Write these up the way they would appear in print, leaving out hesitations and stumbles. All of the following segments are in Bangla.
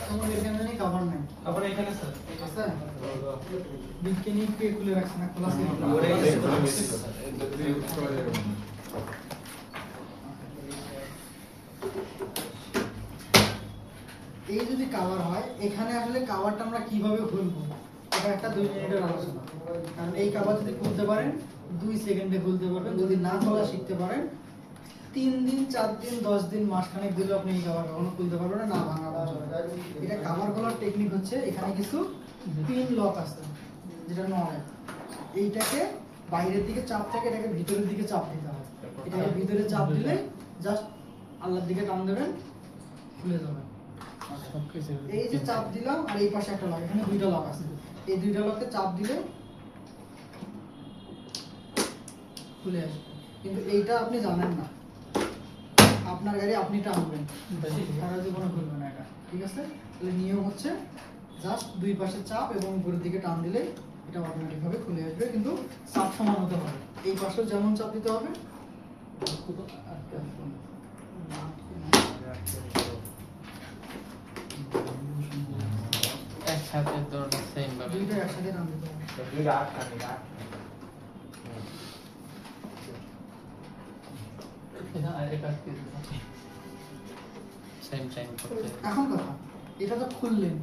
তোমার এখানে নেই কভার নাই কভার এখানে স্যার আছে বিজ্ঞানী কে খুলে রাখছে না খোলা ছিল এই যদি কভার হয় এখানে আসলে কভারটা আমরা কিভাবে খুলবো এটা একটা 2 মিনিটের আলোচনা কারণ এই কভার যদি খুলতে পারেন 2 সেকেন্ডে খুলতে পারবেন যদি না খোলা শিখতে পারেন 3 দিন 4 দিন 10 দিন মাসখানেক দিলেও আপনি এই কভার কখনো খুলতে পারবেন না ভাঙা এটা কভার খোলার টেকনিক হচ্ছে এখানে কিছু পিন লক আছে যেটা নয় এইটাকে বাইরের দিকে চাপ থাকে এটাকে ভিতরের দিকে চাপ দিতে হয় এটাকে ভিতরে চাপ দিলে জাস্ট আল্লাহর দিকে টান দেবেন খুলে যাবে এই যে চাপ দিলাম আর এই পাশে একটা লক এখানে দুইটা লক আছে এই দুইটা লকে চাপ দিলে খুলে আসবে কিন্তু এইটা আপনি জানেন না আপনার গাড়ি আপনি টানবেন সারা জীবনে খুলবে না এটা ঠিক আছে তাহলে নিয়ম হচ্ছে জাস্ট দুই পাশে চাপ এবং উপরের দিকে টান দিলে এটা অটোমেটিক ভাবে খুলে আসবে কিন্তু চাপ সমান হতে হবে এই পাশেও যেমন চাপ দিতে হবে একসাথে তো সেম ভাবে দুইটা একসাথে টান দিতে হবে দুইটা আট টানে এটা এটা কি সেম করতে এখন কথা এটা তো খুললেন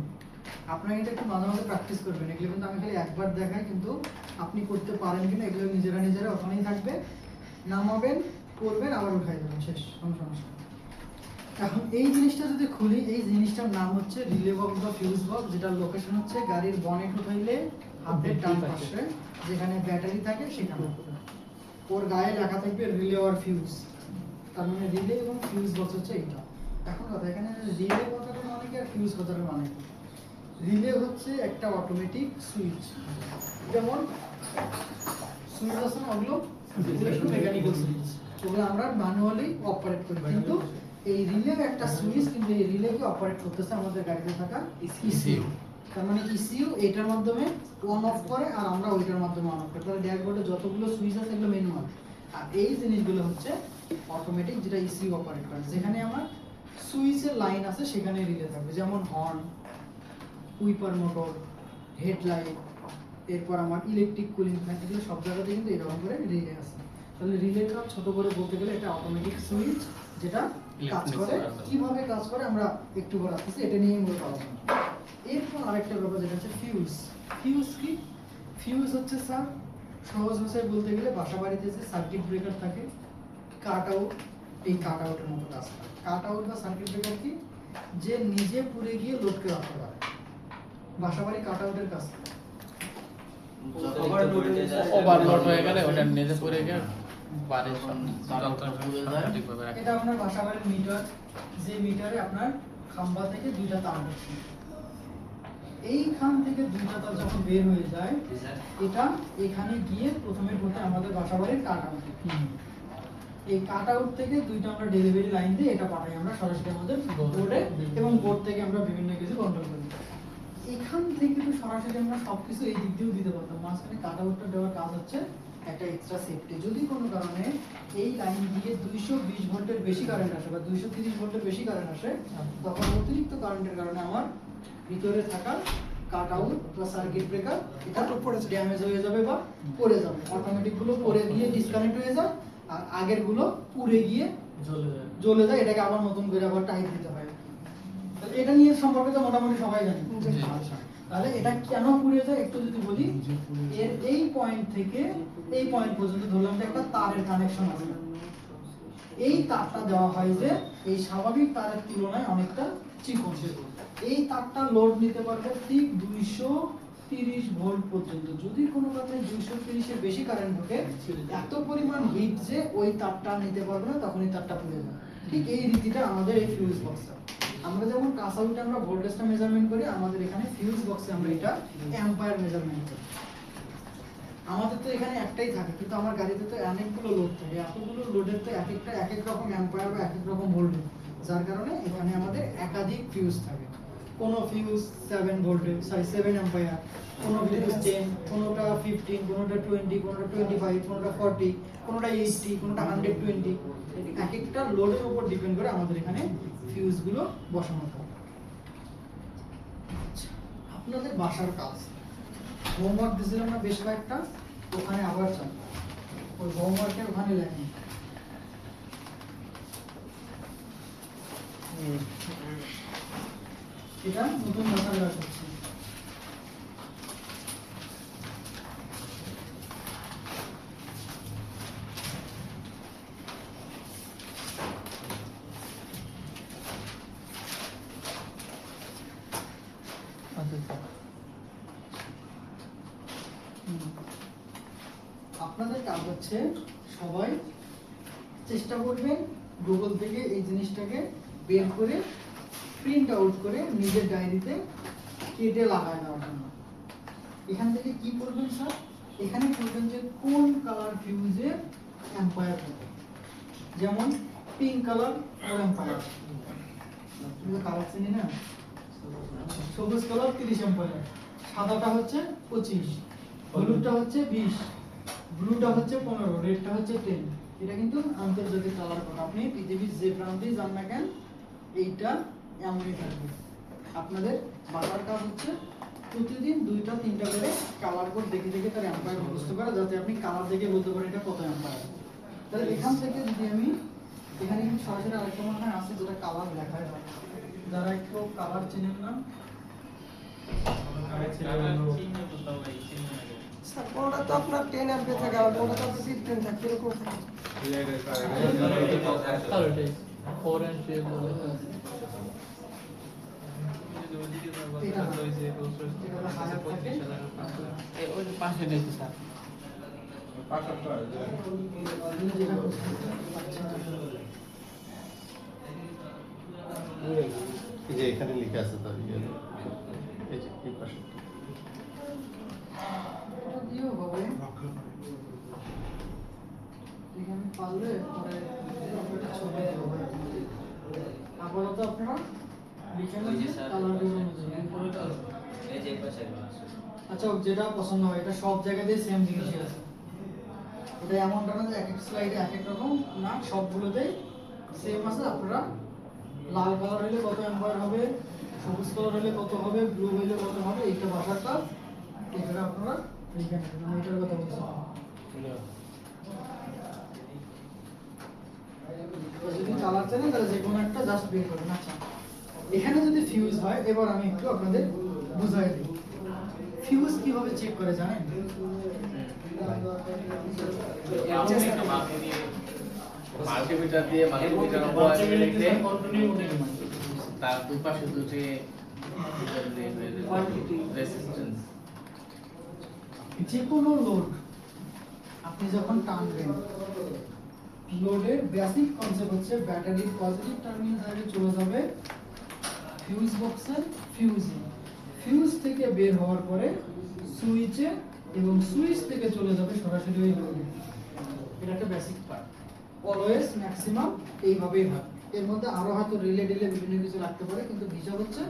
আপনারা এটা একটু মাঝে মাঝে প্র্যাকটিস করবেন এগুলো কিন্তু আমি খালি একবার দেখাই কিন্তু আপনি করতে পারেন কিনা এগুলো নিজেরা ওখানেই থাকবে নামাবেন করবেন আবার উঠাই দেবেন শেষ কোনো সমস্যা নেই। এখন এই জিনিসটা যদি খুলি এই জিনিসটার নাম হচ্ছে রিলে বক্স বা ফিউজ বক্স যেটার লোকেশন হচ্ছে গাড়ির বনেট উঠাইলে হাতের ডান পাশে যেখানে ব্যাটারি থাকে সেখানে ওর গায়ে লেখা থাকবে রিলে আর ফিউজ তার মানে রিলে এবং ফিউজ বক্স হচ্ছে এইটা এখন কথা এখানে রিলে কথাটার মানে কি আর ফিউজ কথাটার মানে কি রিলে হচ্ছে একটা অটোমেটিক সুইচ যেমন সুইচ আছে না ওগুলো ইলেকট্রোমেকানিক্যাল সুইচ ওগুলো আমরা ম্যানুয়ালি অপারেট করি কিন্তু এই রিলে একটা সুইচ কিন্তু এই রিলেকে অপারেট করতেছে আমাদের গাড়িতে থাকা ইসিইউ তার মানে ইসিইউ এটার মাধ্যমে অন অফ করে আর আমরা ওইটার মাধ্যমে অন অফ করি তাহলে ড্যাশবোর্ডে যতগুলো সুইচ আছে এগুলো ম্যানুয়াল আর এই জিনিসগুলো হচ্ছে অটোমেটিক যেটা ইসিইউ অপারেট করে যেখানে আমার সুইচের লাইন আছে সেখানে রিলে থাকবে যেমন হর্ন উইপার মোটর হেডলাইট এরপর আমার ইলেকট্রিক কুলিং ফ্যান এগুলো সব জায়গাতে কিন্তু এরকম করে রিলে আছে তাহলে রিলেটা ছোট করে বলতে গেলে এটা অটোমেটিক সুইচ যেটা কাজ করে কিভাবে কাজ করে আমরা একটু পর আসছি এটা নিয়ে মূলত আলোচনা এরপর আরেকটা ব্যাপার যেটা হচ্ছে ফিউজ ফিউজ কি ফিউজ হচ্ছে স্যার সহজ ভাষায় বলতে গেলে বাসা বাড়িতে যে সার্কিট ব্রেকার থাকে কাট আউট এই কাট আউটের মতো কাজ করে কাট আউট বা সার্কিট ব্রেকার কি যে নিজে পুড়ে গিয়ে লোডকে রাখতে পারে বাসাবাড়ি কাট আউটের কাজ ওভারলোড হয়ে গেলে ওটা নিজে পড়ে গিয়ে বাড়ির সঠিকভাবে রাখে এটা আপনার বাসাবাড়ির মিটার যে মিটারে আপনার খাম্বা থেকে দুইটা তার আছে এইখান থেকে দুইটা তার যখন বের হয়ে যায় এটা এখানে গিয়ে প্রথমে ঢোকে আমাদের বাসাবাড়ির কাট আউট এই কাট আউট থেকে দুইটা আমরা ডেলিভারি লাইন দিয়ে এটা পাঠাই আমরা সরাসরি আমাদের বোর্ডে এবং বোর্ড থেকে আমরা বিভিন্ন কিছু কন্ট্রোল করি এখান থেকে তো সরাসরি আমরা সবকিছু এই দিক দিয়েও দিতে পারতাম মাঝখানে কাট আউটটা দেওয়ার কাজ হচ্ছে একটা এক্সট্রা সেফটি যদি কোনো কারণে এই লাইন দিয়ে 220 ভোল্টের বেশি কারেন্ট আসে বা 230 ভোল্টের বেশি কারেন্ট আসে তখন অতিরিক্ত কারেন্টের কারণে আমার ভিতরে থাকা কাট আউট বা সার্কিট ব্রেকার এটা পড়ে ড্যামেজ হয়ে যাবে বা পড়ে যাবে অটোমেটিক গুলো পড়ে গিয়ে ডিসকানেক্ট হয়ে যায় আর আগের গুলো পুড়ে গিয়ে জ্বলে যায় এটাকে আবার নতুন করে আবার টাইট দিতে হয় তাহলে এটা নিয়ে সম্পর্কে তো মোটামুটি সবাই জানে তাহলে এটা কেন পুড়ে যায় একটু যদি বলি এর এই পয়েন্ট থেকে এই পয়েন্ট পর্যন্ত ধরলাম যে একটা তারের কানেকশন আছে এই তারটা দেওয়া হয় যে এই স্বাভাবিক তারের তুলনায় অনেকটা চিকন এই তারটা লোড নিতে পারবে ঠিক 230 ভোল্ট পর্যন্ত যদি কোনো কারণে 230 এর বেশি কারেন্ট ঢোকে এত পরিমাণ হিট যে ওই তারটা নিতে পারবে না তখন এই তারটা পুড়ে যাবে ঠিক এই রীতিটা আমাদের এই ফিউজ বক্সে আমরা যেমন কাঁচ আউটে আমরা ভোল্টেজটা মেজারমেন্ট করি আমাদের এখানে ফিউজ বক্সে আমরা এটা অ্যাম্পায়ার মেজারমেন্ট করি আমাদের তো এখানে একটাই থাকে কিন্তু আমার গাড়িতে তো অনেকগুলো লোড থাকে এতগুলো লোডের তো এক একটা এক এক রকম অ্যাম্পায়ার বা এক এক রকম ভোল্টেজ যার কারণে এখানে আমাদের একাধিক ফিউজ থাকে কোনো ফিউজ 7 ভোল্টেজ 7 অ্যাম্পায়ার কোনো ফিউজ 10 কোনোটা 15 কোনোটা 20 কোনোটা 25 কোনোটা 40 কোনোটা 80 কোনোটা 120 এক একটা লোডের উপর ডিপেন্ড করে আমাদের এখানে ফিউজগুলো বসানো থাকে আপনাদের বাসার কাজ হোমওয়ার্ক দিয়েছিলাম না বেশ কয়েকটা, ওখানে আবার চান ওই হোমওয়ার্কের ওখানে লেখেন। এটা নতুন বাসার কাজ হচ্ছে। আপনাদের কাজ হচ্ছে সবাই চেষ্টা করবেন গুগল থেকে এই জিনিসটাকে বের করে প্রিন্ট আউট করে নিজের ডায়েরিতে কেটে লাগায় দেওয়ার জন্য। এখান থেকে কি করবেন স্যার, এখানে করবেন যে কোন কালার ফিউজে এম্পায়ার হবে, যেমন পিঙ্ক কালার আর এম্পায়ার, কালার চিনি না, সবুজ কালার 30 এম্পায়ার, সাদাটা হচ্ছে 25, হলুদটা হচ্ছে 20, ব্লুটা হচ্ছে 15, রেডটা হচ্ছে 10। এটা কিন্তু আন্তর্জাতিক কালার কোড। আপনি পৃথিবীর যে প্রান্তেই যান না কেন এইটা এমনই থাকবে। আপনাদের বাসার কাজ হচ্ছে প্রতিদিন 2টা 3টা করে কালার কোড দেখে দেখে তার এম্পায়ার মুখস্থ করা, যাতে আপনি কালার দেখে বলতে পারেন এটা কত এম্পায়ার। তাহলে এখান থেকে যদি আমি এখানে কিন্তু সরাসরি আরেকটা মনে হয় আছে যেটা কালার লেখা হয়, যারা একটু কালার চেনেন না ওটা তো আপনার 10 এমপি থাকে আর ওটা তো আপনার 15 থাকে এরকম থাকে। পাশে দেখি স্যার এই যে এখানে লেখা আছে তো এই যে এই পাশে দিও হবে এখানে পারলে পরে একটা ছবি দেব। আপাতত আপনারা লিখে নেন কালার ডিজাইন পরেটা এই যে পাশে আচ্ছা যেটা পছন্দ হয় এটা সব জায়গাতেই সেম জিনিসই আছে। এটা এমনটা না যে এক এক স্লাইডে এক এক রকম না, সবগুলোতেই সেম আছে। আপনারা লাল কালার হলে কত এম্পায়ার হবে, সবুজ কালার হলে কত হবে, ব্লু হলে কত হবে, এইটা বাসার কাজ। এটা আপনারা লিখে নেবেন। আমি এটার কথা বলছি। যদি কালার চান তাহলে যে কোনো একটা জাস্ট বের করবেন। আচ্ছা এখানে যদি ফিউজ হয়, এবার আমি একটু আপনাদের বুঝাই দিই ফিউজ কিভাবে চেক করে জানেন? মাল্টিমিটার দিয়ে মাল্টিমিটার তার দুই পাশে দুটি রেজিস্ট্যান্স। যে কোনো লোড আপনি যখন টানবেন, লোডের বেসিক কনসেপ্ট হচ্ছে ব্যাটারির পজিটিভ টার্মিনাল থেকে চলে যাবে ফিউজ বক্সের ফিউজে, ফিউজ থেকে বের হওয়ার পরে সুইচে, এবং সুইচ থেকে চলে যাবে সরাসরি ওই লোডে। এটা একটা বেসিক পার্ট, অলওয়েজ ম্যাক্সিমাম এইভাবেই হয়। এর মধ্যে আরো হয়তো রিলে ডিলে বিভিন্ন কিছু রাখতে পারে, কিন্তু হিসাব হচ্ছে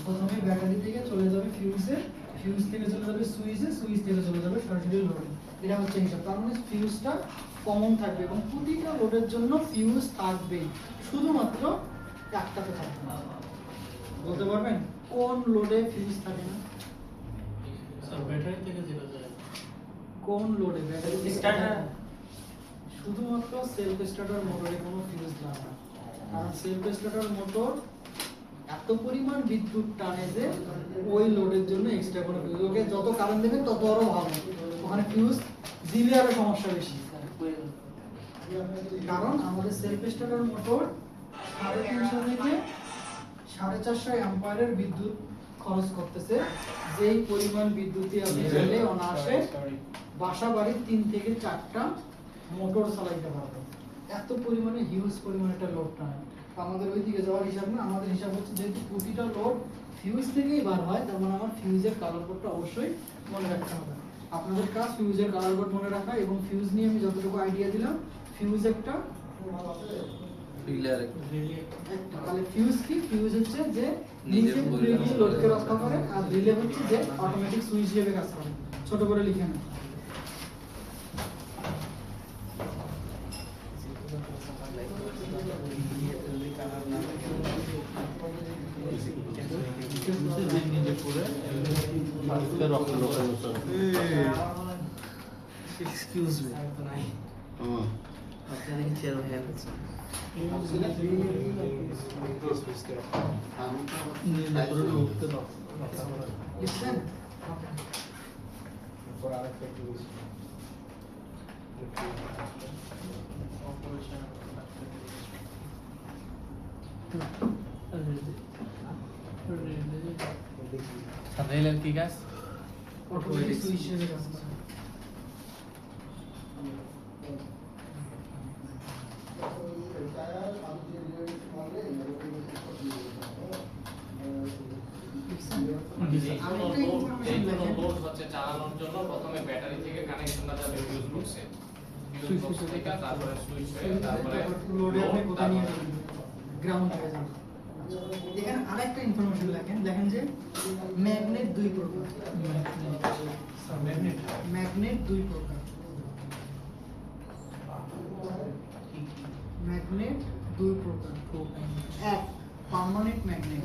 প্রথমে ব্যাটারি থেকে চলে যাবে ফিউজে, ফিউজ থেকে চলে যাবে সুইচে, সুইচ থেকে চলে যাবে সরাসরি লোডে। এটা হচ্ছে হিসাব। তার মানে ফিউজটা কমন থাকবে এবং প্রতিটা লোডের জন্য ফিউজ থাকবে, শুধুমাত্র একটাতে থাকবে না। বলতে পারবেন কোন লোডে ফিউজ থাকে না? স্যার ব্যাটারি থেকে যেটা যায় কোন লোডে ব্যাটারি স্টার্টার শুধুমাত্র সেলফ স্টার্টার মোটরে কোনো ফিউজ লাগে না, কারণ সেলফ স্টার্টার মোটর এত পরিমাণ বিদ্যুৎ টানে যে ওই লোডের জন্য এক্সট্রা কোনো ফিউজ, ওকে যত কারেন্ট দেবেন তত আরো ভালো, ওখানে ফিউজ দিলে আরো সমস্যা বেশি। কারণ আমাদের সেলফ স্টার্টার মোটর 350 থেকে 450 অ্যাম্পিয়ারের বিদ্যুৎ খরচ করতেছে, যেই পরিমাণ বিদ্যুৎই আপনি চাইলে অনায়াসে বাসা বাড়ির 3 থেকে 4টা মোটর চালাইতে পারবে। এত পরিমাণে হিউজ পরিমাণে একটা লোড টানে। আমাদের ওই দিকে যাওয়ার হিসাব না, আমাদের হিসাব হচ্ছে যেহেতু প্রতিটা লোড ফিউজ থেকেই বার হয়, তার মানে আমার ফিউজের কালার কোডটা অবশ্যই মনে রাখতে হবে। আপনাদের কাজ ফিউজের কালার কোড মনে রাখা, এবং ফিউজ নিয়ে আমি যতটুকু আইডিয়া দিলাম, ফিউজ একটা তাহলে ফিউজ কি? ফিউজ হচ্ছে যে নিচে পুরোপুরি লোডকে রক্ষা করে, আর রিলে হচ্ছে যে অটোমেটিক সুইচ হিসেবে কাজ করে। ছোট করে লিখে নেন। নিজে পুরে আজকে রক্ত লোকের মতো। এক্সকিউজ মি হুম। আপনারা কি চেয়ার হয়ে গেছে উঠতে দাও লিখছেন? রেলের কি কাজ অটোমেটিক সুইচের কাজ করে। চালানোর জন্য প্রথমে ব্যাটারি থেকে কানেকশনটা যাবে ফিউজ বক্সে, ফিউজ বক্স থেকে তারপরে সুইচ হয়ে তারপরে লোডে আপনি কোথায় নিয়ে যাবেন? গ্রাউন্ড হয়ে যাবে। এখানে আরেকটা ইনফরমেশন লেখেন, দেখেন যে ম্যাগনেট দুই প্রকার। ম্যাগনেট দুই প্রকার। ম্যাগনেট দুই প্রকার। এক, পার্মানেন্ট ম্যাগনেট।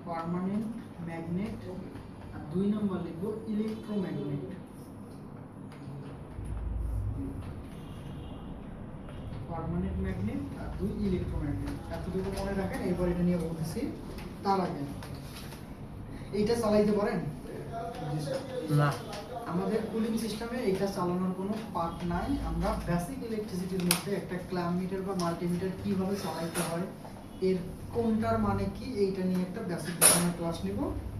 Permanent magnet. আর দুই নম্বর লিখবো ইলেকট্রোম্যাগনেট। পার্মানেন্ট ম্যাগনেট আর দুই ইলেকট্রোম্যাগনেট। এতটুকু মনে রাখেন, এরপর এটা নিয়ে বলতেছি। তার আগে এইটা চালাইতে পারেন? না আমাদের কুলিং সিস্টেমে এটা চালানোর কোনো পার্ট নাই। আমরা বেসিক ইলেকট্রিসিটির মধ্যে একটা ক্ল্যাম্প মিটার বা মাল্টিমিটার কিভাবে চালাইতে হয়, এর কোনটার মানে কি, এইটা নিয়ে একটা বেসিক ধরনের ক্লাস নিব।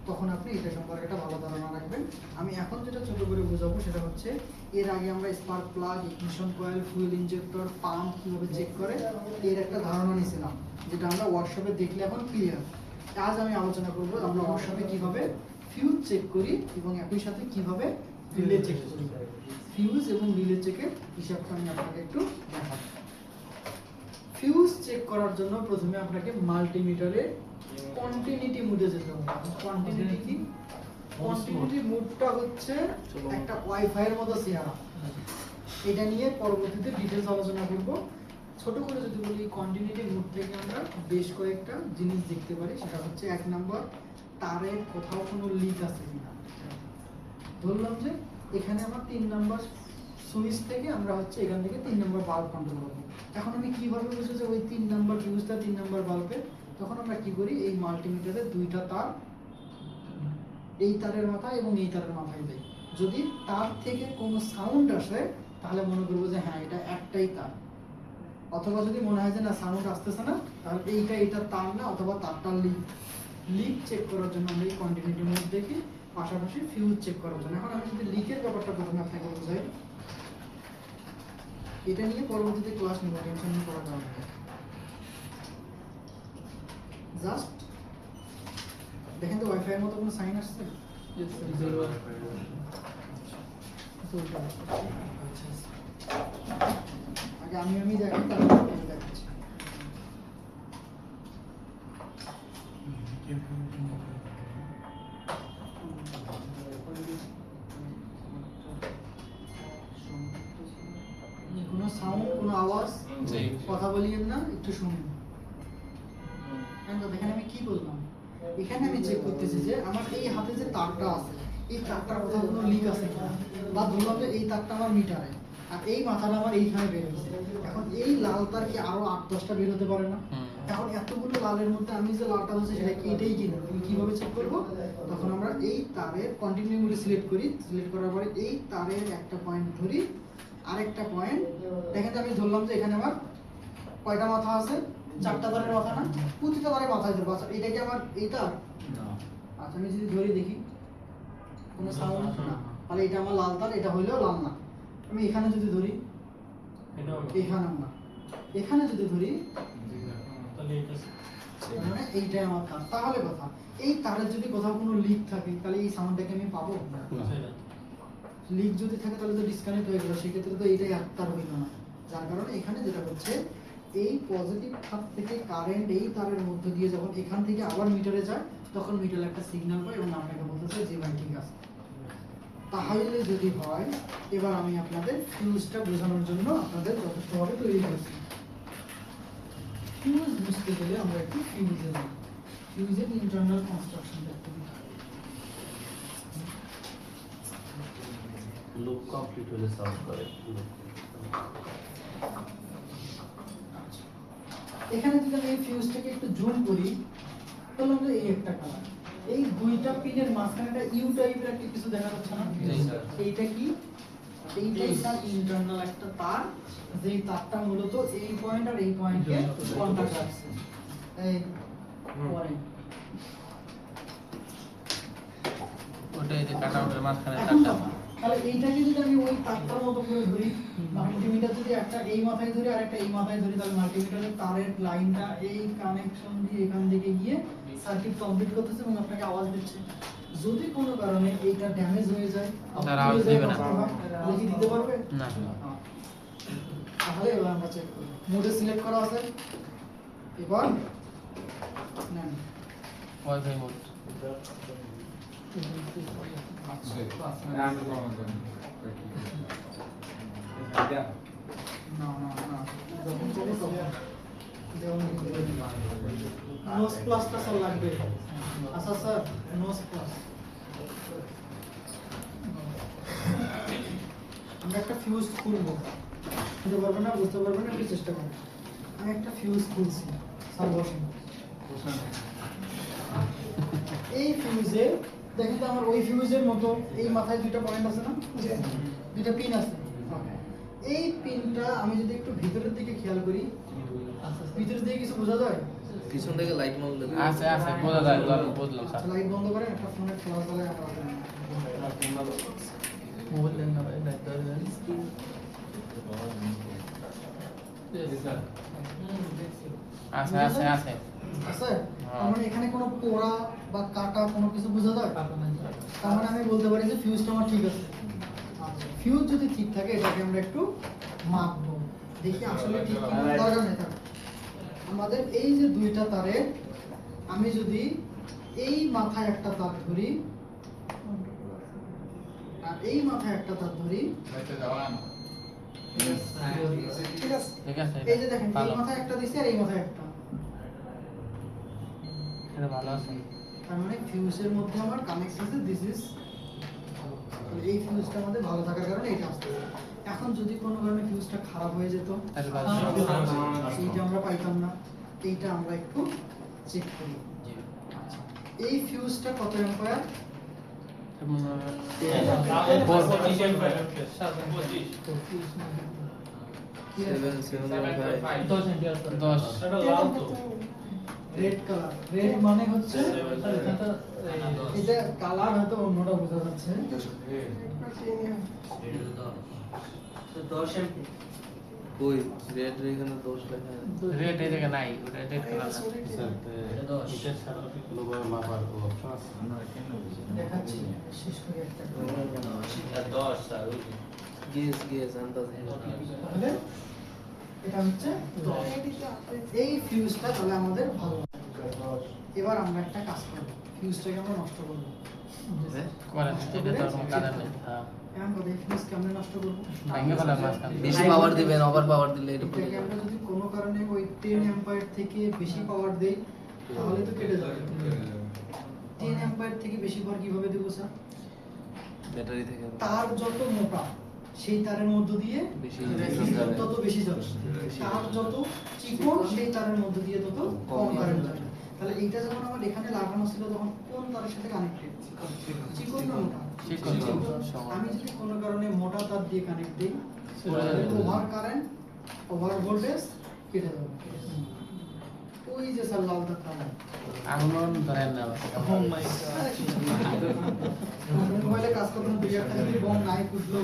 তখন আপনি এটা সম্পর্কে একটা ভালো ধারণা রাখবেন। আমি এখন যেটা ছোট করে বোঝাবো সেটা হচ্ছে, এর আগে আমরা spark plug, ignition coil, fuel injector, pump কিভাবে চেক করে এর একটা ধারণা নিয়েছিলাম, যেটা আমরা ওয়ার্কশপে দেখলে এখন ক্লিয়ার। আজ আমি আলোচনা করব আমরা ওয়ার্কশপে কিভাবে ফিউজ চেক করি এবং একই সাথে কিভাবে রিলে চেক করি। ফিউজ এবং রিলে চেকের হিসাবটা আমি আপনাকে একটু দেখাবো। ফিউজ চেক করার জন্য প্রথমে আপনাকে মাল্টিমিটারে কন্টিনিউটি মোডে যেতে হবে। কন্টিনিউটি কি? কন্টিনিউটি মোডটা হচ্ছে একটা ওয়াইফাই এর মতো চেহারা। এটা নিয়ে পরবর্তীতে ডিটেইলস আলোচনা করব। ছোট করে যদি বলি, কন্টিনিউটি মোড থেকে আমরা বেশ কয়েকটা জিনিস দেখতে পারি। সেটা হচ্ছে এক নাম্বার, তারের কোথাও কোনো লিক আছে কিনা। ধরলাম যে এখানে আমার 3 নাম্বার সুইচ থেকে আমরা হচ্ছে এখান থেকে 3 নাম্বার বাল্ব কন্ট্রোল করব। এখন আমি কিভাবে বুঝবো যে ওই 3 নাম্বার ফিউজটা 3 নাম্বার বাল্বে? তখন আমরা কি করি, এই মাল্টিমিটারে দুইটা তার, এই তারের মাথায় এবং এই তারের মাথায় দেই। যদি তার থেকে কোনো সাউন্ড আসে তাহলে মনে করবো যে হ্যাঁ এটা একটাই তার। অথবা যদি মনে হয় যে না সাউন্ড আসতেছে না, তাহলে এইটা তার না, অথবা তারটা লিক চেক করার জন্য আমরা এই কন্টিনিউটি মোড দেখি, পাশাপাশি ফিউজ চেক করার জন্য। এখন আমি যদি লিকের ব্যাপারটা প্রথমে আপনাকে বোঝাই, এটা নিয়ে পরবর্তীতে ক্লাস নিব, টেনশন নিয়ে করা যাবে না। জাস্ট দেখেন তো ওয়াইফাই এর মতো কোনো সাইন আসছে? আগে আমি দেখি, তারপর আপনাকে দেখাচ্ছি। কোনো সাউন্ড, কোনো আওয়াজ, জি। কথা বলিয়েন না, একটু শুনুন। এখানে আমি কি বললাম, এখানে আমি চেক করতেছি যে আমার এই হাতে যে তারটা আছে, এই তারটার কোথাও কোনো লিক আছে কিনা। বা ধরলাম যে এই তারটা আমার মিটারে, আর এই মাথাটা আমার এইখানে বের হয়েছে। এখন এই লাল তার কি আরো 8-10টা বের হতে পারে না? এখন এতগুলো লালের মধ্যে আমি যে লালটা হচ্ছে সেটা কি এটাই কিনা, আমি কিভাবে চেক করবো? তখন আমরা এই তারের কন্টিনিউ মোডে সিলেক্ট করি। সিলেক্ট করার পরে এই তারের একটা পয়েন্ট ধরি, আরেকটা পয়েন্ট দেখেন তো আমি ধরলাম যে এখানে আমার কয়টা মাথা আছে? 4টা তারের মাথা না? প্রতিটা তারের মাথায় ধরবো। আচ্ছা এটা কি আমার এইটা? আচ্ছা আমি যদি ধরি দেখি কোনো সাউন্ড না, তাহলে এটা আমার লাল তার, এটা হইলেও লাল না। আমি এখানে যদি ধরি, এখানে না, এখানে যদি ধরি মানে এইটাই আমার তার। তাহলে কথা, এই তারের যদি কোথাও কোনো লিক থাকে তাহলে এই সাউন্ডটাকে আমি পাবো না। লিক যদি থাকে তাহলে তো ডিসকানেক্ট হয়ে গেল, সেক্ষেত্রে তো এইটাই তার হইল না। যার কারণে এখানে যেটা হচ্ছে, এই পজিটিভ খাত থেকে কারেন্ট এই তারের মধ্যে দিয়ে যখন এখান থেকে আবার মিটারে যায়, তখন মিটার একটা সিগন্যাল পায় এবং আপনাকে বলতেছে যে ভাই ঠিক আছে। তাহলে যদি হয়, এবার আমি আপনাদের ফিউজটা বোঝানোর জন্য আপনাদের যথেষ্টভাবে তৈরি করেছি। ফিউজ বুঝতে গেলে আমরা একটু ফিউজে যাব। ফিউজের ইন্টারনাল কনস্ট্রাকশন দেখতে হবে। লুপ কমপ্লিট হলে সাউন্ড করে loop। এখানে যদি আমি এই ফিউজটাকে একটু জুম করি তাহলে আমরা এই একটা কালার, এই দুইটা পিনের মাঝখানে একটা ইউ টাইপের একটা কিছু দেখা যাচ্ছে না? এইটা কি? এইটাই তার ইন্টারনাল একটা তার, যেই তারটা মূলত এই পয়েন্ট আর এই পয়েন্টকে কন্টাক্ট রাখছে। এই পরে ওটাই যে কাটা ওটার মাঝখানে এখন তারটা কথা, তাহলে এইটাকে যদি আমি ওই তারটার মতো করে ধরি, মাল্টিমিটার যদি একটা এই মাথায় ধরি আর একটা এই মাথায় ধরি, তাহলে মাল্টিমিটারের তারের লাইনটা এই কানেকশন দিয়ে এখান থেকে গিয়ে সার্কিট কমপ্লিট করতেছে এবং আপনাকে আওয়াজ দিচ্ছে। যদি কোনো কারণে এইটা ড্যামেজ হয়ে যায়, তার আওয়াজ দিবে না। তাহলে কি দিতে পারবে না। তাহলে এবার আমরা চেক করি। মোডে সিলেক্ট করা আছে, এবার নেন ওয়াইফাই মোড। না না না, যখন করবো তখন নোজ প্লাসটা স্যার লাগবে। আচ্ছা স্যার, নোজ প্লাস আমরা একটা ফিউজ খুলবো, খুলতে পারবো না, বুঝতে পারবো না, একটু চেষ্টা করবো। আমি একটা ফিউজ খুলছি, স্যার বসেন। এই ফিউজে দেখেন তো আমার ওই ফিউজের মতো এই মাথায় দুটো পয়েন্ট আছে না, দুটো পিন আছে। এই পিনটা আমি যদি একটু ভিতরের দিকে খেয়াল করি, ভিতরের দিকে কিছু বোঝা যায়? পিছন থেকে লাইট মাল দেবে। আছে আছে বোঝা যায়, বুঝলাম স্যার। আচ্ছা, লাইট বন্ধ করেন, একটা ফোনের খেলা চালায় আমরা বললেন না ভাই, লাইট ধরে দেন। আছে আছে আছে। আছে। তার মানে এখানে কোনো পোড়া বা কাটা কোনো কিছু বোঝা যায়? তার মানে আমি বলতে পারি যে ফিউজটা আমার ঠিক আছে। আচ্ছা, ফিউজ যদি ঠিক থাকে এটাকে আমরা একটু মাপবো, দেখি আসলে ঠিক কি না। দরকার নেই থাক। আমাদের এই যে দুইটা তারে আমি যদি এই মাথায় একটা তার ধরি আর এই মাথায় একটা তার ধরি, ঠিক আছে? ঠিক আছে। এই যে দেখেন, এই ভালো। মাথায় একটা দিছি আর এই মাথায় একটা, এটা ভালো আছে। তার মানে ফিউজের মধ্যে আমার কানেকশন আছে, দিস ইজ এই ফিউজটা আমাদের ভালো থাকার কারণে এটা আসছে। এখন যদি কোনো কারণে ফিউজটা খারাপ হয়ে যেত, তাহলে বাদ এইটা আমরা পাইতাম না, এইটা আমরা একটু চেক করি। এই ফিউজটা কত অ্যাম্পিয়ার? রেড কালার, রেড মানে হচ্ছে এটা কালার, হয়তো অন্যটা বোঝা যাচ্ছে। কই রেড এখানে 10 লেখা আছে। রেড এই জায়গায় নাই, ওটা রেড কালার না। স্যার এটার সাথে লোগো মাপার অপশন আছে? দেখাচ্ছি, শেষ করে একটা। গেস আন্দাজ। তাহলে এটা হচ্ছে 10। এই ফিউজটা তাহলে আমাদের ভালো। এবার আমরা একটা কাজ করব, ফিউজটাকে আমরা নষ্ট করব। করেন, এটা তো কোনো কালার নেই। হ্যাঁ, এখন কথা, এই ফিউজকে আমরা নষ্ট করব। ভেঙে ফেলার মাঝখানে। বেশি পাওয়ার দিবেন, ওভার পাওয়ার দিলে এটা পড়ে এটাকে যাবে। আমরা যদি কোনো কারণে ওই 10 অ্যাম্পিয়ার থেকে বেশি পাওয়ার দেই, তাহলে তো কেটে যাবে। 10 অ্যাম্পিয়ার থেকে বেশি পাওয়ার কিভাবে দেব স্যার? ব্যাটারি থেকে তার যত মোটা সেই তারের মধ্য দিয়ে বেশি বিদ্যুৎ তত বেশি যাবে, তার যত চিকন সেই তারের মধ্য দিয়ে তত কম কারেন্ট যাবে। তাহলে এইটা যখন আমার এখানে লাগানো ছিল তখন কোন তারের সাথে কানেক্টেড? চিকন না মোটা? চিকন। আমি যদি কোনো কারণে মোটা তার দিয়ে কানেক্ট দিই, তাহলে ওভার কারেন্ট, ওভার ভোল্টেজ কেটে যাবে। ওই যে স্যার লাল তারটা আগুন ধরেন না আবার। মোবাইলে কাজ করতে দুই একটা যদি বম নাই ফুটলো,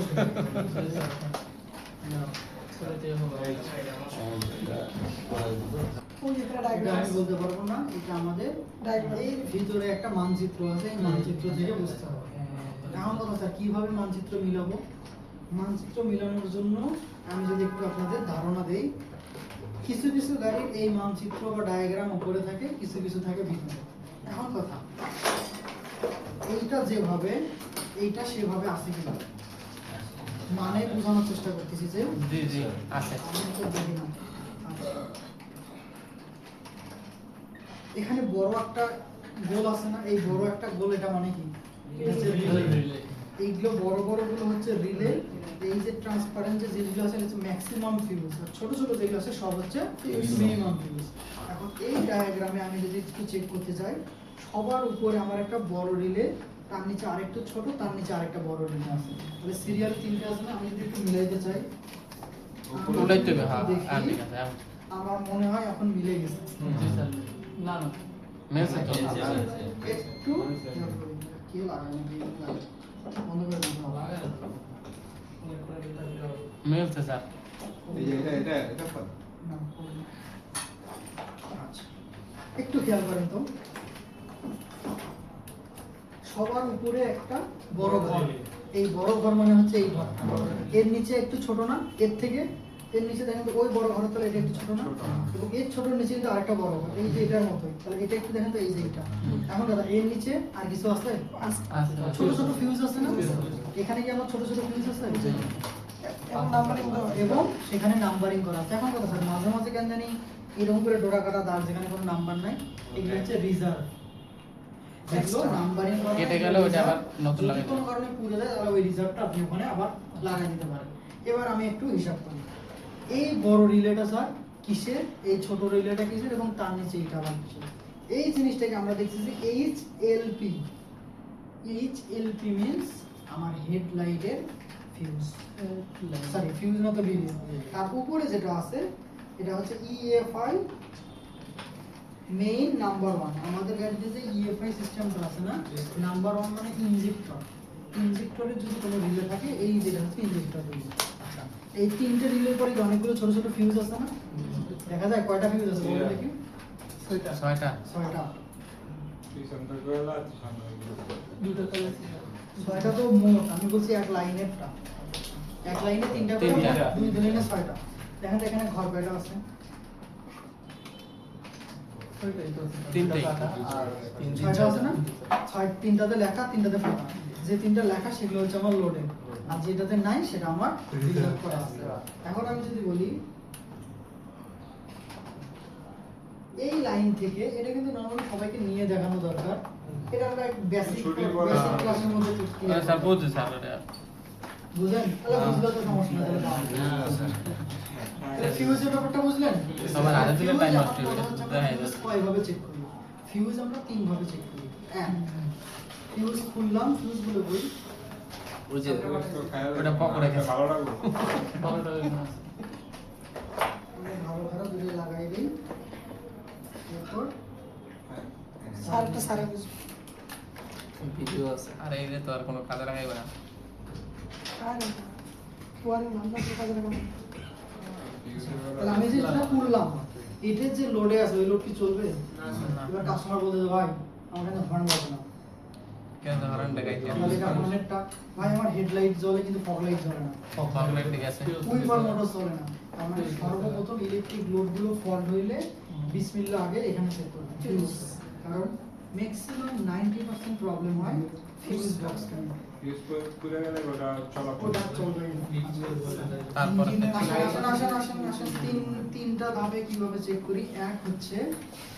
এটা আমি বলতে পারবো না। এটা আমাদের এর ভিতরে একটা মানচিত্র আছে, এই মানচিত্র থেকে বুঝতে হবে। এখন কথা স্যার, কিভাবে মানচিত্র মিলাবো? মানচিত্র মিলানোর জন্য আমি যদি একটু আপনাদের ধারণা দেই, কিছু কিছু গাড়ির এই মানচিত্র বা ডায়াগ্রাম উপরে থাকে, কিছু কিছু থাকে ভিতরে। এখন কথা, এইটা যেভাবে, এইটা সেভাবে আছে কিনা মানে বোঝানোর চেষ্টা করতেছি যে জি জি আছে। আমি তো দেখি না। আচ্ছা। এখানে বড় একটা গোল আছে না, এই বড় একটা গোল, এটা মানে কি? এটা হচ্ছে রিলে। এইগুলো বড় বড় গুলো হচ্ছে রিলে। এই যে ট্রান্সপারেন্ট যে যেগুলো আছে এটা হচ্ছে ম্যাক্সিমাম ফিউজ, আর ছোট ছোট যেগুলো আছে সব হচ্ছে মিনিমাম ফিউজ। এখন এই ডায়াগ্রামে আমি যদি একটু চেক করতে চাই, সবার উপরে আমার একটা বড় রিলে, তার নিচে আরেকটু ছোট, তার নিচে আরেকটা বড় রিলে আছে। তাহলে সিরিয়াল তিনটে আছে না, আমি যদি একটু মিলাইতে চাই, উল্টাইতে হবে, হ্যাঁ দেখি, হ্যাঁ ঠিক আছে আমার মনে হয় এখন মিলে গেছে। না না মেলছে তো একটু কি লাগাই নাকি বন্ধ করে দিতে হবে। মেলছে স্যার না, আচ্ছা, একটু খেয়াল করেন তো, সবার উপরে একটা বড় ঘর, এই বড় ঘর মানে হচ্ছে এই ঘর, এর নিচে একটু ছোট না, এর থেকে এর নিচে দেখেন তো ওই বড় ঘরের তলে এটা একটু ছোট না, এবং এর ছোটর নিচে কিন্তু আরেকটা বড় ঘর, এই যে এটার মতোই, তাহলে এটা একটু দেখেন তো, এই যে এটা। এখন দাদা এর নিচে আর কিছু আছে? ছোট ছোট ফিউজ আছে না, এখানে কি আমার ছোট ছোট ফিউজ আছে? এবং নাম্বারিং দেওয়া আছে। এবং সেখানে নাম্বারিং করা আছে। এখন কথা স্যার, মাঝে মাঝে কেন জানি এরকম করে ডোরা কাটা দাগ যেখানে কোনো নাম্বার নাই, এগুলো হচ্ছে রিজার্ভ, যেগুলো নাম্বারিং করা কেটে গেলে ওটা আবার নতুন যদি লাগাই কোনো কারণে পুড়ে যায় তাহলে ওই রিজার্ভটা আপনি ওখানে আবার লাগাই দিতে পারেন। এবার আমি একটু হিসাব করি, এই বড় রিলেটা স্যার কিসের, এই ছোট রিলেটা কিসের, এবং তার নিচে এটা আবার কিসের। এই জিনিসটাকে আমরা দেখছি যে এইচএলপি, এইচএলপি মিন্স আমার হেডলাইটের ফিউজ, সরি ফিউজ না তো রিলে। তার উপরে যেটা আছে এটা হচ্ছে ইএফআই মেইন নাম্বার 1। আমাদের গাড়িতে যে ইএফআই সিস্টেমটা আছে না, নাম্বার 1 মানে ইনজেক্টর, ইনজেক্টরের যদি কোনো রিলে থাকে, এই যেটা হচ্ছে ইনজেক্টর রিলে। আচ্ছা, এই তিনটে রিলের পরে অনেকগুলো ছোট ছোট ফিউজ আছে না, দেখা যায় কয়টা ফিউজ আছে বলে দেখি? 6টা 6টা। দুটো করে ছয়টা তো মোট, আমি বলছি এক লাইনেরটা, এক লাইনে তিনটা করে, তিনটা। দুই লাইনে 6টা। দেখেন তো এখানে ঘর কয়টা আছে? তিনটেই 6টা আছে না? 3টাতে লেখা, 3টাতে ফাঁকা। যে 3টা লেখা সেগুলো হচ্ছে আমার লোডেড, আর যেটাতে নাই সেটা আমার রিজার্ভ করা আছে। এখন আমি যদি বলি এই লাইন থেকে, এটা কিন্তু নরমালি সবাইকে নিয়ে দেখানো দরকার, এটা আমরা বেসিক ক্লাসের মধ্যে শিখছি। স্যার বুঝছি স্যার এটা বুঝলেন? তাহলে বুঝলে তো সমস্যা নেই, তাহলে ফিউজের ব্যাপারটা বুঝলেন? সবার আগে থেকে ফিউজ time আমার নষ্ট হয়ে কথা যাবে। হচ্ছে আমরা হ্যাঁ, ফিউজ কয়ভাবে চেক করি? ফিউজ আমরা 3 ভাবে চেক করি। এক, ফিউজ খুললাম, ফিউজ গুলো বই, ওই যে ওটা পকড়ে গেছে আমরা ভালো খারাপ দুটো লাগাই দিই, এরপর স্যারটা সারা কিছু ভিডিও আছে। আর এই যে তো আর কোনো কাজে লাগাইবে না। আর ওয়ারিং আমরা তো কাজে লাগাবো। তাহলে আমি যে যেটা করলাম, এটার যে লোডে আছে ওই লোড কি চলবে? এবার কাস্টমার বলতে যে ভাই আমার কাছে হর্ন বাজে না, কেন ধরেন দেখাইতে তাহলে এটা হর্নেরটা, ভাই আমার হেডলাইট জ্বলে কিন্তু ফগ লাইট জ্বলে না, ফগলাইট দিকে আছে উইপার মোটর চলে না। তার মানে সর্বপ্রথম ইলেকট্রিক লোড গুলো ফল্ট হইলে বিসমিল্লাহ আগে এখানে চেক করবে ফিউজ, কারণ ম্যাক্সিমাম 90% প্রবলেম হয় ফিউজ বক্স থেকে, ওটা চলবে না। তারপরে তিনটা ধাপে কিভাবে চেক করি। এক হচ্ছে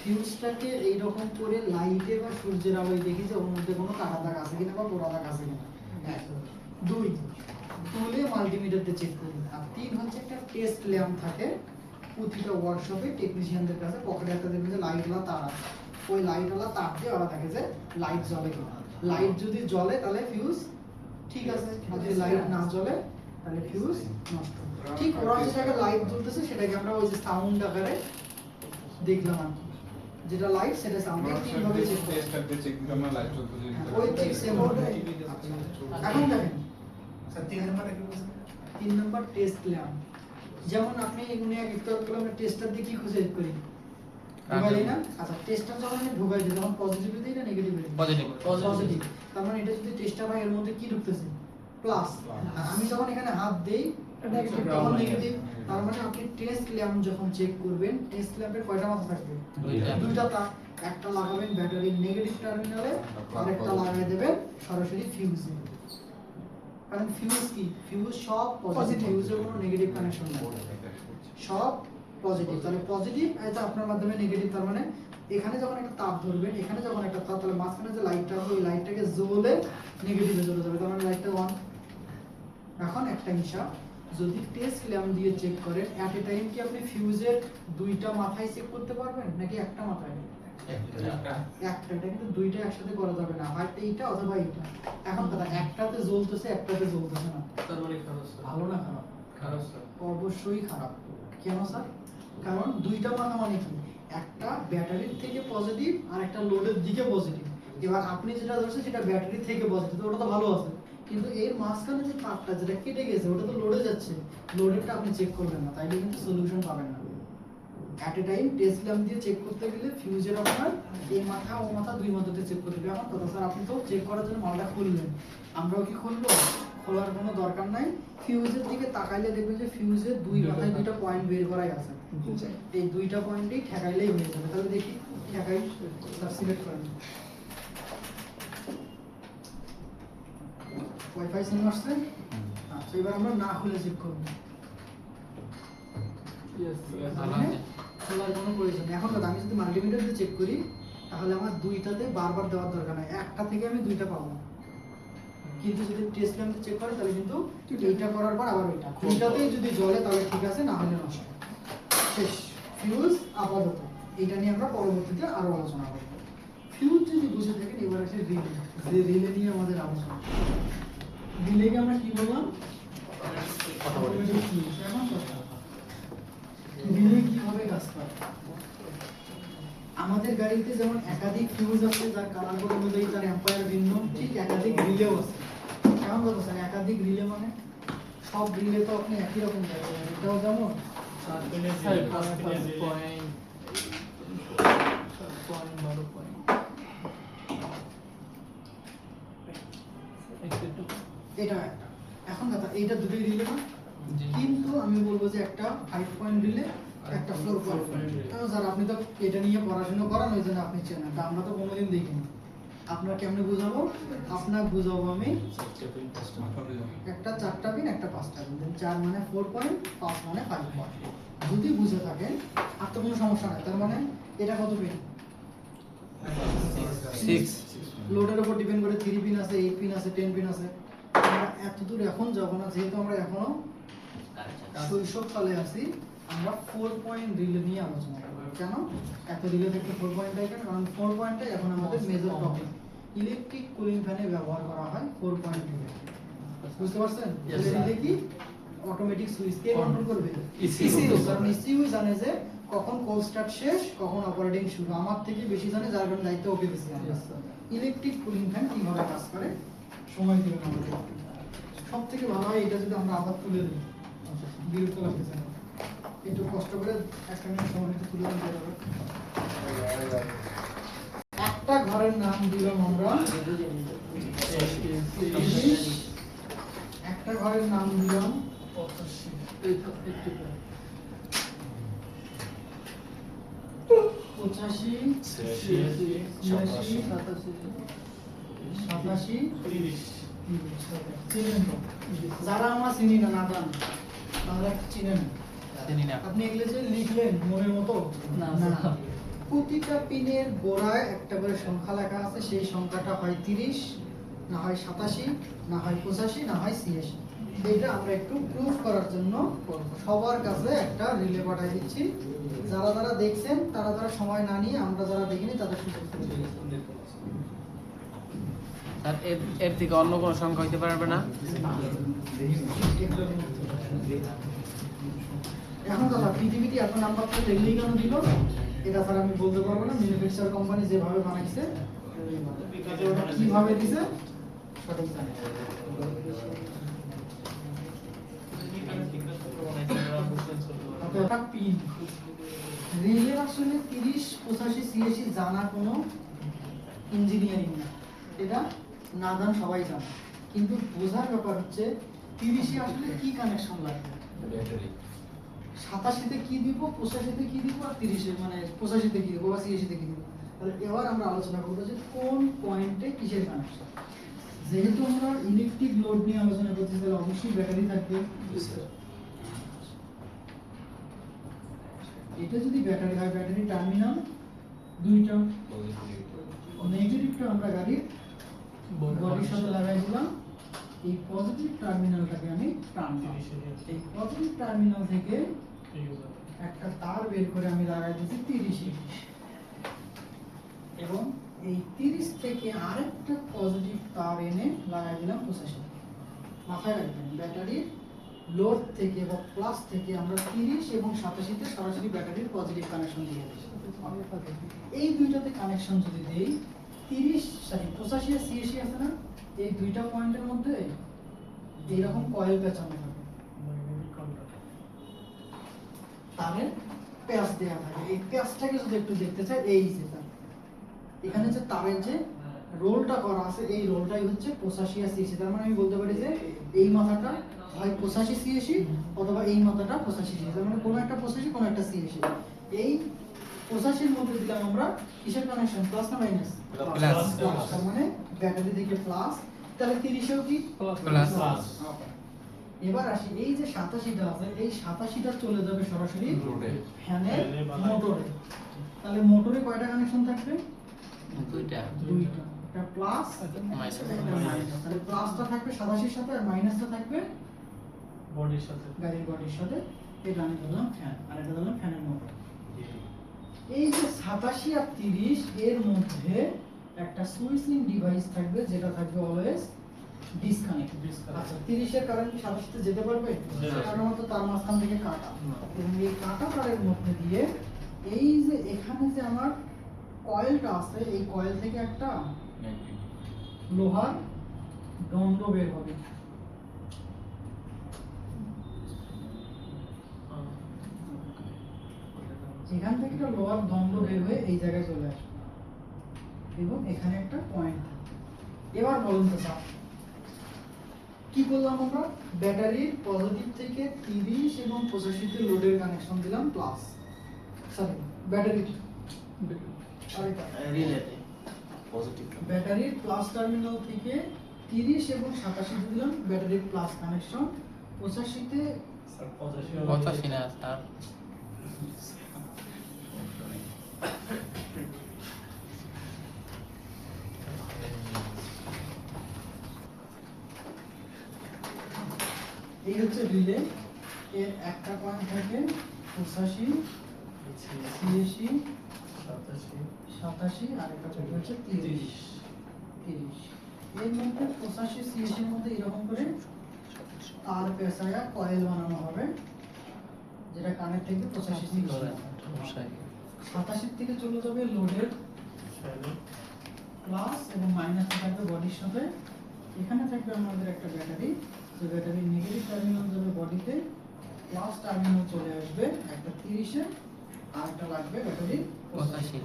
ফিউজটাকে এইরকম করে লাইটে বা সূর্যের আলোয় দেখি যে ওর মধ্যে কোনো কাটা দাগ আছে কিনা বা পোড়া দাগ আছে কিনা। এক। দুই, তুলে মাল্টিমিটারতে চেক করি। আর তিন হচ্ছে একটা টেস্ট ল্যাম্প থাকে প্রতিটা ওয়ার্কশপে, টেকনিশিয়ানদের কাছে পকেটে একটা দেখবে যে লাইটওয়ালা তার আছে, ওই লাইটওয়ালা তার দিয়ে ওরা দেখে যে লাইট জ্বলে কিনা। লাইট যদি জ্বলে তাহলে ফিউজ ঠিক আছে, আর যদি লাইট না জ্বলে তাহলে ফিউজ নষ্ট। ঠিক ওরা যেটাকে লাইট জ্বলতেছে সেটাকে আমরা ওই যে সাউন্ড আকারে দেখলাম আর কি, যেটা লাইট সেটা সাউন্ড, তিনভাবে চেক করি। ওই ঠিক সেম হবে। এখন দেখেন স্যার 3 নাম্বার টেস্ট ল্যাম্প, যেমন আপনি এগুলো এক একটা করে আমরা টেস্টার দিয়ে কি খুঁজে বের করি? ঢুকাই না? আচ্ছা, টেস্টার যখন আমি ঢুকাই দিই তখন পজিটিভ দিই না নেগেটিভ দিই? Positive positive. তার মানে এটা যদি টেস্টার হয় এর মধ্যে কি ঢুকতেছে? প্লাস। আমি যখন এখানে হাত দেই নেগেটিভ, তখন নেগেটিভ। তার মানে আপনি টেস্ট ল্যাম্প যখন চেক করবেন, টেস্ট ল্যাম্পের কয়টা মাথা থাকবে? দুইটা তার, একটা লাগাবেন ব্যাটারির নেগেটিভ টার্মিনালে, আর একটা লাগাই দেবেন সরাসরি ফিউজে। কারণ ফিউজ কি? ফিউজ সব পজিটিভ, ফিউজের কোনো নেগেটিভ কানেকশন নেই, সব পজিটিভ। তাহলে পজিটিভ এটা আপনার মাধ্যমে নেগেটিভ, তার মানে এখানে যখন একটা তাপ ধরবেন, এখানে যখন একটা তাপ, তাহলে মাঝখানে যে লাইটটা হবে ওই লাইটটাকে জ্বলে নেগেটিভে চলে যাবে, তার মানে লাইটটা অন। এখন একটা হিসাব, যদি টেস্ট ল্যাম্প দিয়ে চেক করেন এট এ টাইম কি আপনি ফিউজের দুইটা মাথায় চেক করতে পারবেন নাকি একটা মাথায়? একটা, এটা কিন্তু দুইটা একসাথে করা যাবে না, হয় এইটা অথবা এইটা। এখন কথা, একটাতে জ্বলতেছে একটাতে জ্বলতেছে না, তার মানে খারাপ স্যার। ভালো না খারাপ? খারাপ স্যার। অবশ্যই খারাপ। কেন স্যার? কারণ দুইটা মাথা মানে কি, একটা ব্যাটারির থেকে পজিটিভ আর একটা লোডের দিকে পজিটিভ। এবার আপনি যেটা ধরছেন সেটা ব্যাটারি থেকে পজিটিভ, ওটা তো ভালো আছে, কিন্তু এর মাঝখানে যে তারটা যেটা কেটে গেছে ওটা তো লোডে যাচ্ছে, লোডেরটা আপনি চেক করবেন না, তাইলে কিন্তু সলিউশন পাবেন না। এট এ টাইম টেস্ট ল্যাম্প দিয়ে চেক করতে গেলে ফিউজের আপনার এই মাথা ও মাথা দুই মাথাতে চেক করতে হবে। এখন কথা স্যার, আপনি তো চেক করার জন্য মালটা খুললেন, আমরাও কি খুলবো? খোলার কোনো দরকার নাই। ফিউজের দিকে তাকাইলে দেখবেন যে ফিউজের দুই মাথায় দুইটা পয়েন্ট বের করাই আছে, এই দুইটা পয়েন্টেই ঠেকাইলেই হয়ে যাবে। তাহলে দেখি ঠেকাই, স্যার সিলেক্ট করেন। ওয়াইফাই সিম আসছে। আচ্ছা, এবার আমরা না খুলে চেক করব। খোলার কোনো প্রয়োজন নেই। এখন কথা, আমি যদি মাল্টিমিটার দিয়ে চেক করি তাহলে আমার দুইটাতে বারবার দেওয়ার দরকার নাই, একটা থেকে আমি দুইটা পাবো। কিন্তু যদি টেস্ট ল্যাম্প চেক করে তাহলে কিন্তু এইটা করার পর আবার ওইটা, দুইটাতেই যদি জ্বলে তাহলে ঠিক আছে, না হলে নষ্ট। শেষ ফিউজ আপাতত। এটা নিয়ে আমরা পরবর্তীতে আরো আলোচনা করব। ফিউজ যদি বুঝে থাকেন, এবার আছে রিলে। যে রিলে নিয়ে আমাদের আলোচনা। রিলেকে আমরা কি বললাম? Automatic fuse. এখন কথা, রিলে কিভাবে কাজ করে? আমাদের গাড়িতে যেমন একাধিক ফিউজ আছে যার কালার কোড অনুযায়ী তার অ্যাম্পায়ার ভিন্ন, ঠিক একাধিক রিলেও আছে। কেমন কথা স্যার? একাধিক রিলে মানে সব রিলে তো আপনি একই রকম দেখবেন, এটাও যেমন এটা একটা। এখন কথা, এইটা দুটোই রিলে না, কিন্তু আমি বলবো যে একটা 5 পয়েন্ট রিলে, একটা 4 পয়েন্ট। কারণ স্যার আপনি তো এটা নিয়ে পড়াশোনা করান, ওই জন্য আপনি চেনেন, তা আমরা তো কোনোদিন দেখিনি। আপনার কেমনে বুঝাবো? আপনাকে বুঝাবো আমি একটা 4টা পিন, একটা 5টা পিন, 4 মানে 4 পয়েন্ট, 5 মানে 5 পয়েন্ট। যদি বুঝে থাকেন আর তো কোনো সমস্যা নাই। তার মানে এটা কত পিন? 6। লোডের উপর ডিপেন্ড করে 3 পিন আছে, 8 পিন আছে, 10 পিন আছে। আমরা এত দূর এখন যাব না, যেহেতু আমরা এখনো শৈশবকালে আছি। আমরা 4 পয়েন্ট রিলে নিয়ে আলোচনা করব। কেন এত রিলে থেকে 4 পয়েন্ট কেন? কারণ 4 পয়েন্টটাই এখন আমাদের মেজর টপিক। ইলেকট্রিক কুলিং ফ্যানে ব্যবহার করা হয় 4 পয়েন্ট রিলে। বুঝতে পারছেন? রিলে কি? অটোমেটিক সুইচ কে কন্ট্রোল করবে? ইসিইউ। কারণ ইসিইউ জানে যে কখন কোল্ড স্টার্ট শেষ, কখন অপারেটিং শুরু। আমার থেকে বেশি জানে, যার কারণে দায়িত্ব ওকে দিছি আমরা। ইলেকট্রিক কুলিং ফ্যান কিভাবে কাজ করে সময় দিবেন আমাদের। সবথেকে ভালো হয় এটা যদি আমরা আবার তুলে দিই, বিরক্ত লাগতেছে না, একটু কষ্ট করে একটা মিনিট সময় একটু তুলে দিতে হবে। একটা ঘরের নাম দিলাম আমরা, একটা ঘরের নাম দিলাম 85, 87, 30। যারা আমরা চিনি না, না জান, তাহলে চিনেন আপনি এগুলো যে লিখলেন মনের মতো না। প্রতিটা পিনের গোড়ায় একটা করে সংখ্যা লেখা আছে, সেই সংখ্যাটা হয় 30, না হয় 87, না হয় 85, না হয় 86। এটা আমরা একটু প্রুফ করার জন্য সবার কাছে একটা রিলে পাঠিয়ে দিচ্ছি। যারা যারা দেখছেন তারা সময় না নিয়ে, আমরা যারা দেখিনি তাদের সুযোগ করে দিয়েছি। আর এর থেকে অন্য কোনো সংখ্যা হইতে পারবে না? এখন কথা, পৃথিবীতে এত নাম্বার তো দেখলেই কেন দিল এটা স্যার আমি বলতে পারবো না। ম্যানুফ্যাকচার কোম্পানি যেভাবে বানাইছে, ওটা কিভাবে দিছে সঠিক জানে। ওটা পিন রিলের আসলে 30, 85, 86 জানা কোনো ইঞ্জিনিয়ারিং না, এটা না জান সবাই জানে। কিন্তু বোঝার ব্যাপার হচ্ছে 30 আসলে কি কানেকশন লাগবে, 87-তে কি দিব, 85-তে কি দিব, আর 30-এ মানে 85-তে কি দিব বা 86-তে কি দিব। তাহলে এবার আমরা আলোচনা করবো যে কোন পয়েন্টে কিসের কানেকশন। যেহেতু আমরা ইলেকট্রিক লোড নিয়ে আলোচনা করছি, তাহলে অবশ্যই ব্যাটারি থাকবে। এটা যদি ব্যাটারি হয়, ব্যাটারি টার্মিনাল দুইটা নেগেটিভটা আমরা গাড়ির বডির সাথে লাগাই দিলাম। এই পজিটিভ টার্মিনালটাকে আমি টানলাম। এই পজিটিভ টার্মিনাল থেকে একটা তার বের করে আমি লাগাই দিচ্ছি 30-এ এবং এই 30 থেকে আরেকটা পজিটিভ তার এনে লাগাই দিলাম 85। মাথায় রাখবেন ব্যাটারির লোড থেকে বা প্লাস থেকে আমরা 30 এবং 87 তে সরাসরি ব্যাটারির পজিটিভ কানেকশন দিয়ে দিই। এই দুইটাতে কানেকশন যদি দেই 85 আর 86 আছে না, এই দুইটা পয়েন্টের মধ্যে এইরকম কয়েল পেঁচানো থাকে, তারের প্যাচ দেওয়া থাকে। এই প্যাচটাকে যদি একটু দেখতে চাই, এই যে তার এখানে যে তারের যে রোলটা করা আছে, এই রোলটাই হচ্ছে 85 আর 86। তার মানে আমি বলতে পারি যে এই মাথাটা হয় 85-86 অথবা এই মাথাটা 85-86। তার মানে কোনো একটা 85 কোনো একটা 86। এই 85 এর মধ্যে দিলাম আমরা কিসের কানেকশন, প্লাস না মাইনাস? প্লাস। তার মানে ব্যাটারি থেকে প্লাস, তাহলে 30এও কি প্লাস। এবার আসি এই যে 87টা আছে, এই 87টা চলে যাবে সরাসরি লোডে। ফ্যানের মোটরে। তাহলে মোটরে কয়টা কানেকশন থাকবে? দুইটা। দুইটা, একটা প্লাস মাইনাস। একটা মাইনাস। তাহলে প্লাসটা থাকবে 87 এর সাথে আর মাইনাসটা থাকবে বডির সাথে। গাড়ির বডির সাথে। এটা আমি ধরলাম ফ্যান আর এটা ধরলাম ফ্যানের মোটর। এই যে 87 আর 30 এর মধ্যে একটা সুইচিং ডিভাইস থাকবে যেটা থাকবে অলওয়েজ ডিসকানেক্ট। আচ্ছা 30 এর কারেন্ট কি 87 তে যেতে পারবে? কারণ তো তার মাঝখান থেকে কাটা, এবং এই কাটা তারের মধ্যে দিয়ে এই যে এখানে যে আমার কয়েলটা আছে, এই কয়েল থেকে একটা লোহার দণ্ড বের হবে। এখান থেকে একটা লোহার দণ্ড বের হয়ে এই জায়গায় চলে আসবে এবং এখানে একটা পয়েন্ট। এবার বলুন তো স্যার, কি করলাম আমরা? ব্যাটারির পজিটিভ থেকে 30 এবং 85 তে লোডের কানেকশন দিলাম প্লাস, সরি ব্যাটারির রিলেতে। পজিটিভ। ব্যাটারির প্লাস টার্মিনাল থেকে 30 এবং 87 তে দিলাম ব্যাটারির প্লাস কানেকশন। 85 তে 85 না স্যার। এই হচ্ছে রিলে। এর একটা পয়েন্ট থাকে 85, 86, 87 আর একটা পয়েন্ট হচ্ছে 30। এর মধ্যে 85, 86 এর মধ্যে এরকম করে তার পেঁচায়া কয়েল বানানো হবে, যেটা কানের থেকে 85, 86। 87 থেকে চলে যাবে লোডের প্লাস এবং মাইনাস থাকবে বডির সাথে। এখানে থাকবে আমাদের একটা ব্যাটারি, যে ব্যাটারির নেগেটিভ টার্মিনাল যাবে বডিতে, প্লাস টার্মিনাল চলে আসবে একটা 30 এ, আর একটা লাগবে ব্যাটারির 85।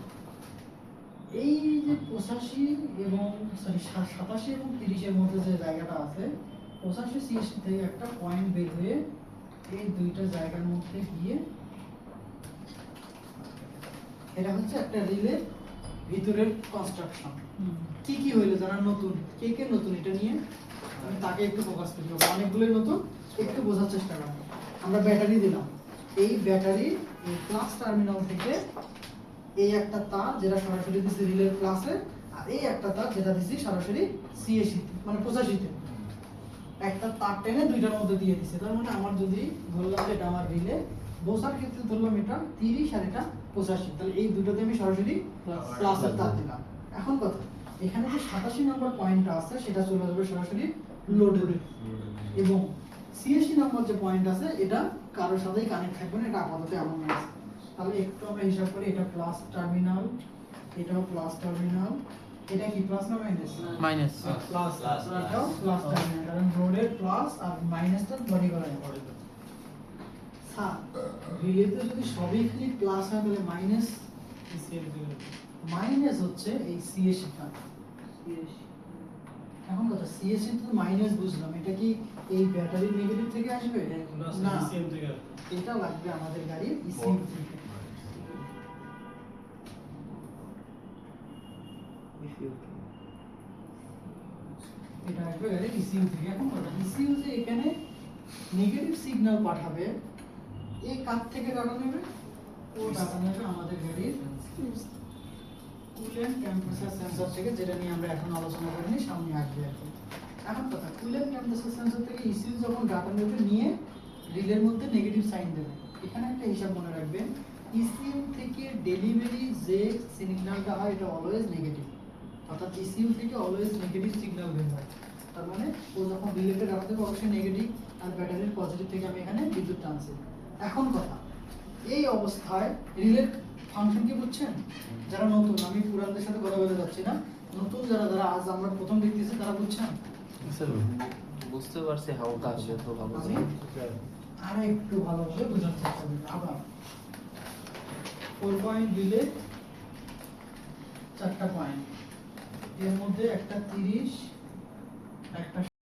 এই যে 85 এবং সরি 87 এবং 30 এর মধ্যে যে জায়গাটা আছে, 85 CST থেকে একটা পয়েন্ট বের হয়ে এই দুইটা জায়গার মধ্যে গিয়ে, এটা হচ্ছে একটা রিলে ভিতরের কনস্ট্রাকশন। কি কি হইলো যারা নতুন, কে কে নতুন এটা নিয়ে আমি তাকে একটু ফোকাস করি। অনেকগুলোই নতুন, একটু বোঝার চেষ্টা করবো। আমরা ব্যাটারি দিলাম, এই ব্যাটারি এই প্লাস টার্মিনাল থেকে এই একটা তার যেটা সরাসরি দিছি রিলের প্লাসে, আর এই একটা তার যেটা দিছি সরাসরি সিএসি মানে 85 তে, একটা তার টেনে দুইটার মধ্যে দিয়ে দিছে। তার মানে আমার যদি ধরলাম যে এটা আমার রিলে, বোঝার ক্ষেত্রে ধরলাম এটা 30 আর এটা 85, তাহলে এই দুটোতে আমি সরাসরি প্লাসের তার দিলাম। এখন কথা, এখানে যে 87 নম্বর পয়েন্টটা আছে সেটা চলে যাবে সরাসরি লোডে, এবং সিএসি নম্বর যে পয়েন্ট আছে এটা কারোর সাথেই কানেক্ট থাকবে না, এটা আপাতত এমন আছে। তাহলে একটু আমরা হিসাব করি, এটা প্লাস টার্মিনাল, এটাও প্লাস টার্মিনাল, এটা কি প্লাস না মাইনাস? মাইনাস। প্লাস, এটাও প্লাস টার্মিনাল, কারণ রোডের প্লাস আর মাইনাসটা বডি করা যাবে। স্যার রিলেতে যদি সবই খালি প্লাস হয় তাহলে মাইনাস, মাইনাস হচ্ছে এই সিএসি টা। এখন কথা, সিএসি তো মাইনাস বুঝলাম, এটা কি এই ব্যাটারি নেগেটিভ থেকে আসবে? না, এটা লাগবে আমাদের গাড়ির ইসিউ থেকে। এটা আসবে গাড়ির ইসিউ থেকে। এখন কথা, ইসিউ যে এখানে নেগেটিভ সিগন্যাল পাঠাবে, এই কার থেকে ডাটা নেবে? ও ডাটা নেবে আমাদের গাড়ির শিফট টেম্পারেচার সেন্সর থেকে, যেটা নিয়ে আমরা এখন আলোচনা করিনি, সামনে আসবে আর কি। এখন কথা, কুলেন্ট টেম্পারেচার সেন্সর থেকে ইসিউ যখন ডাটা নেবে, নিয়ে রিলের মধ্যে নেগেটিভ সাইন দেবে। এখানে একটা হিসাব মনে রাখবেন, ইসিউ থেকে ডেলিভারি যে সিগন্যালটা হয় এটা অলওয়েজ নেগেটিভ, অর্থাৎ ইসিউ থেকে অলওয়েজ নেগেটিভ সিগন্যাল বের হয়। তার মানে ও যখন রিলেটে ডাটা দেবে অবশ্যই নেগেটিভ, আর ব্যাটারির পজিটিভ থেকে আমি এখানে বিদ্যুৎ টানছি। এখন কথা, এই অবস্থায় রিলের ফাংশন কি বুঝছেন? যারা নতুন, আমি পুরানদের সাথে কথা বলতে যাচ্ছি না, নতুন যারা যারা আজ আমরা প্রথম দেখতেছি তারা বুঝছেন? স্যার বুঝতে পারছি হালকা আসবে তো ভালো আমি আরো একটু ভালোভাবে বোঝার চেষ্টা করি। আবার 4 পয়েন্ট দিলে 4টা পয়েন্ট, এর মধ্যে একটা 30, একটা